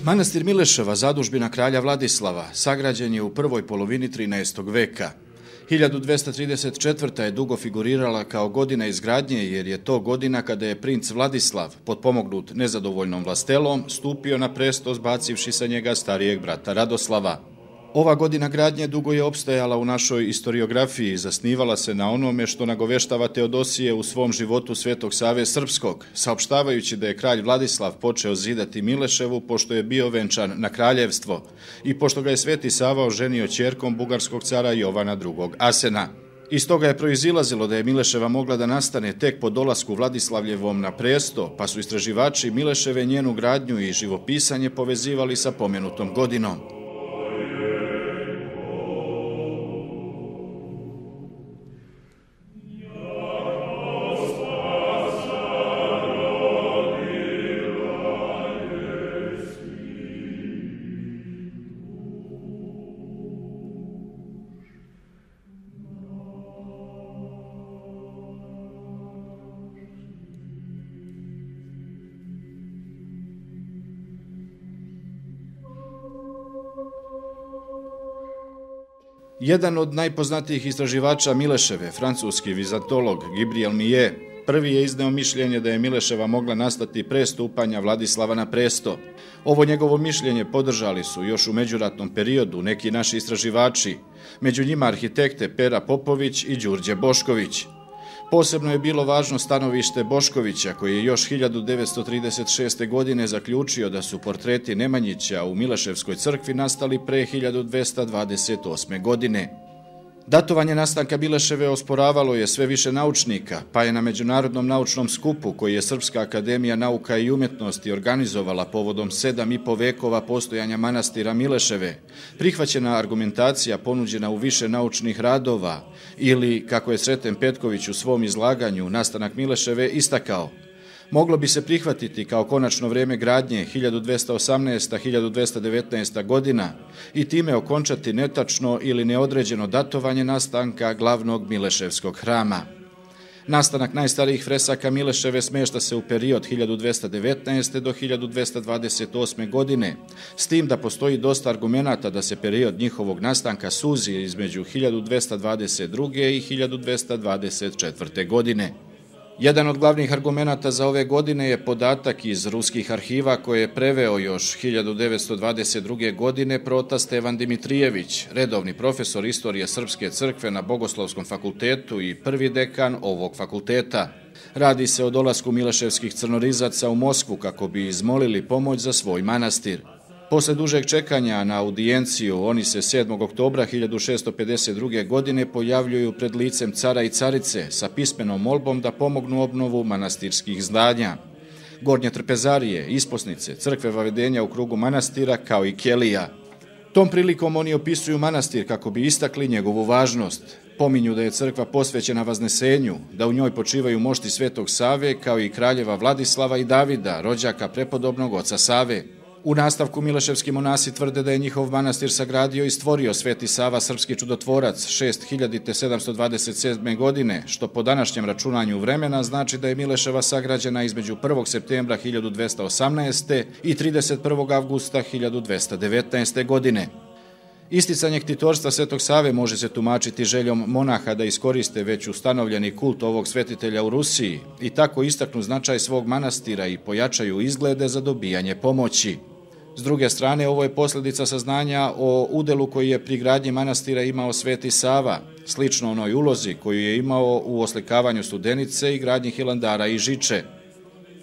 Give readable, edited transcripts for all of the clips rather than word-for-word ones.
Manastir Mileševa, zadužbina kralja Vladislava, sagrađen je u prvoj polovini 13. veka. 1234. je dugo figurirala kao godina izgradnje jer je to godina kada je princ Vladislav, potpomognut nezadovoljnom vlastelom, stupio na presto zbacivši sa njega starijeg brata Radoslava. Ova godina gradnje dugo je opstajala u našoj istoriografiji i zasnivala se na onome što nagoveštava Teodosije u svom životu Svetog Save Srpskog, saopštavajući da je kralj Vladislav počeo zidati Mileševu pošto je bio venčan na kraljevstvo i pošto ga je Sveti Sava oženio ćerkom bugarskog cara Jovana II. Asena. Iz toga je proizilazilo da je Mileševa mogla da nastane tek po dolasku Vladislavljevom na presto, pa su istraživači Mileševe njenu gradnju i živopisanje povezivali sa pomenutom godinom. Jedan od najpoznatijih istraživača Mileševe, francuski vizantolog Gabriel Millet, prvi je izneo mišljenje da je Mileševa mogla nastati pre stupanja Vladislava na presto. Ovo njegovo mišljenje podržali su još u međuratnom periodu neki naši istraživači, među njima arhitekte Pera Popović i Đurđe Bošković. Posebno je bilo važno stanovište Boškovića, koji je još 1936. godine zaključio da su portreti Nemanjića u Mileševskoj crkvi nastali pre 1228. godine. Datovanje nastanka Mileševe osporavalo je sve više naučnika, pa je na Međunarodnom naučnom skupu, koji je Srpska akademija nauka i umjetnosti organizovala povodom 7,5 vekova postojanja manastira Mileševe, prihvaćena argumentacija ponuđena u više naučnih radova ili, kako je Sreten Petković u svom izlaganju nastanak Mileševe istakao, moglo bi se prihvatiti kao konačno vreme gradnje 1218-1219. godina i time okončati netačno ili neodređeno datovanje nastanka glavnog Mileševskog hrama. Nastanak najstarijih fresaka Mileševe smešta se u period 1219. do 1228. godine, s tim da postoji dosta argumenata da se period njihovog nastanka suzi između 1222. i 1224. godine. Jedan od glavnih argumenata za ove godine je podatak iz ruskih arhiva koje je preveo još 1922. godine prota Stevan Dimitrijević, redovni profesor istorije Srpske crkve na Bogoslovskom fakultetu i prvi dekan ovog fakulteta. Radi se o dolasku mileševskih crnorizaca u Moskvu kako bi izmolili pomoć za svoj manastir. Posle dužeg čekanja na audijenciju, oni se 7. oktobra 1652. godine pojavljuju pred licem cara i carice sa pismenom molbom da pomognu obnovu manastirskih zdanja. Gornje trpezarije, isposnice, crkve vavedenja u krugu manastira kao i kelija. Tom prilikom oni opisuju manastir kako bi istakli njegovu važnost. Pominju da je crkva posvećena Vaznesenju, da u njoj počivaju mošti Svetog Save kao i kraljeva Vladislava i Davida, rođaka prepodobnog oca Save. U nastavku mileševski monasi tvrde da je njihov manastir sagradio i stvorio Sveti Sava srpski čudotvorac 6727. godine, što po današnjem računanju vremena znači da je Mileševa sagrađena između 1. septembra 1218. i 31. avgusta 1219. godine. Isticanje ktitorstva Svetog Save može se tumačiti željom monaha da iskoriste već ustanovljeni kult ovog svetitelja u Rusiji i tako istaknu značaj svog manastira i pojačaju izglede za dobijanje pomoći. S druge strane, ovo je posljedica saznanja o udelu koji je pri gradnji manastira imao Sveti Sava, slično onoj ulozi koju je imao u oslikavanju Studenice i gradnji Hilandara i Žiče.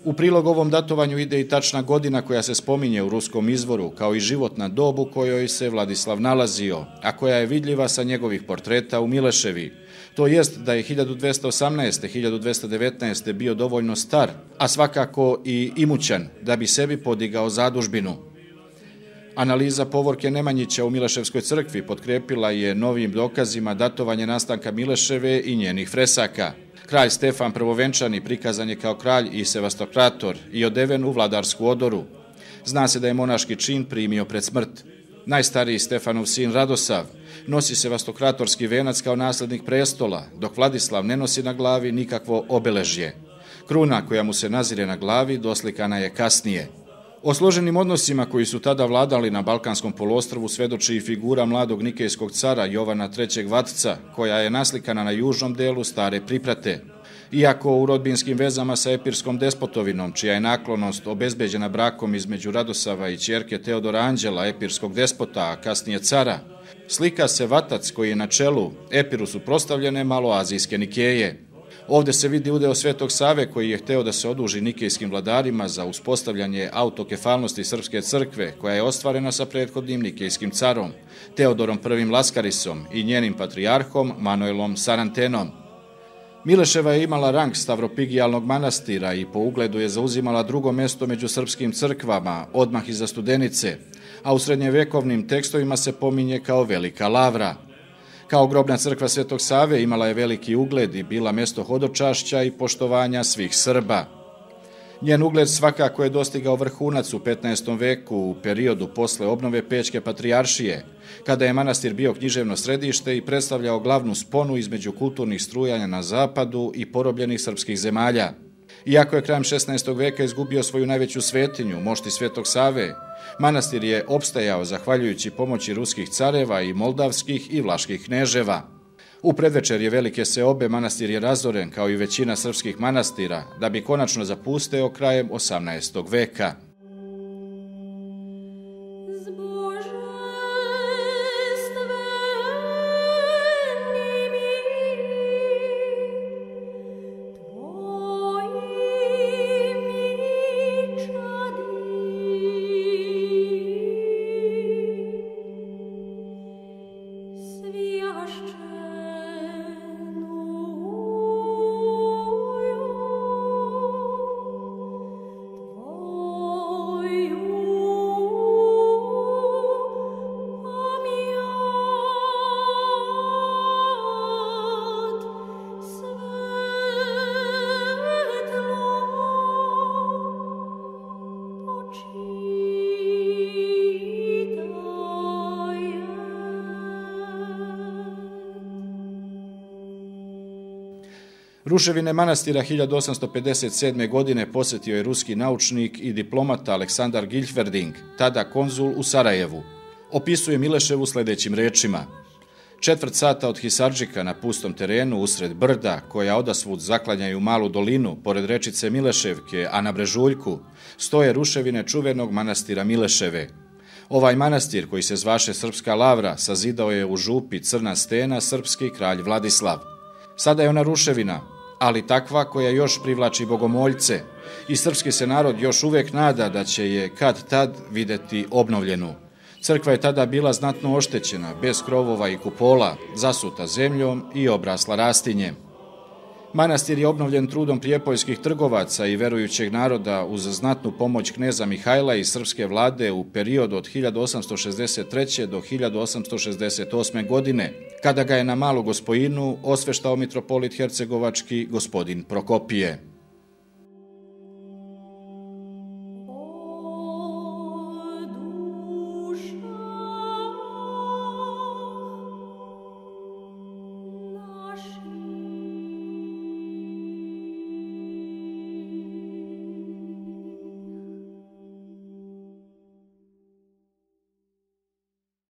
U prilog ovom datovanju ide i tačna godina koja se spominje u ruskom izvoru, kao i životna dob u kojoj se Vladislav nalazio, a koja je vidljiva sa njegovih portreta u Mileševi. To jest da je 1218. 1219. bio dovoljno star, a svakako i imućan, da bi sebi podigao zadužbinu. Analiza povorke Nemanjića u Mileševskoj crkvi potkrepila je novim dokazima datovanje nastanka Mileševe i njenih fresaka. Kralj Stefan Prvovenčani prikazan je kao kralj i sevastokrator i odeven u vladarsku odoru. Zna se da je monaški čin primio pred smrt. Najstariji Stefanov sin Radosav nosi sevastokratorski venac kao naslednik prestola, dok Vladislav ne nosi na glavi nikakvo obeležje. Kruna koja mu se nazire na glavi doslikana je kasnije. O složenim odnosima koji su tada vladali na Balkanskom poluostrvu svedoči i figura mladog nikejskog cara Jovana III. Vatca, koja je naslikana na južnom delu Stare Priprate. Iako u rodbinskim vezama sa epirskom despotovinom, čija je naklonost obezbeđena brakom između Radosava i ćerke Teodora Anđela, epirskog despota, a kasnije cara, slika se Vatac koji je na čelu Epiru suprotstavljene maloazijske Nikeje. Ovdje se vidi udeo Svetog Save koji je hteo da se oduži nikejskim vladarima za uspostavljanje autokefalnosti Srpske crkve koja je ostvarena sa prethodnim nikejskim carom, Teodorom I. Laskarisom i njenim patrijarhom Manuelom Sarantenom. Mileševa je imala rang stavropigijalnog manastira i po ugledu je zauzimala drugo mesto među srpskim crkvama, odmah iza Studenice, a u srednjevekovnim tekstovima se pominje kao Velika Lavra. Kao grobna crkva Svetog Save imala je veliki ugled i bila mesto hodočašća i poštovanja svih Srba. Njen ugled svakako je dostigao vrhunac u 15. veku u periodu posle obnove Pećke patrijaršije, kada je manastir bio književno središte i predstavljao glavnu sponu između kulturnih strujanja na zapadu i porobljenih srpskih zemalja. Iako je krajem 16. veka izgubio svoju najveću svetinju, mošti Svetog Save, manastir je opstajao zahvaljujući pomoći ruskih careva i moldavskih i vlaških kneževa. U predvečerje Velike Seobe manastir je razoren kao i većina srpskih manastira, da bi konačno zapusteo krajem 18. veka. Ruševine manastira 1857. godine posjetio je ruski naučnik i diplomata Aleksandar Giljferding, tada konzul u Sarajevu. Opisuje Mileševu sljedećim rečima. 4 sata od Hisardžika na pustom terenu usred brda, koja odasvud zaklanjaju malu dolinu, pored rečice Mileševke, a na brežuljku, stoje ruševine čuvenog manastira Mileševe. Ovaj manastir, koji se zvaše Srpska Lavra, sazidao je u župi Crna stena srpski kralj Vladislav. Sada je ona ruševina, ali takva koja još privlači bogomoljce i srpski se narod još uvijek nada da će je kad tad videti obnovljenu. Crkva je tada bila znatno oštećena, bez krovova i kupola, zasuta zemljom i obrasla rastinjem. Manastir je obnovljen trudom prijepoljskih trgovaca i verujućeg naroda uz znatnu pomoć kneza Mihajla i srpske vlade u periodu od 1863. do 1868. godine, kada ga je na Malu Gospojinu osveštao mitropolit hercegovački gospodin Prokopije.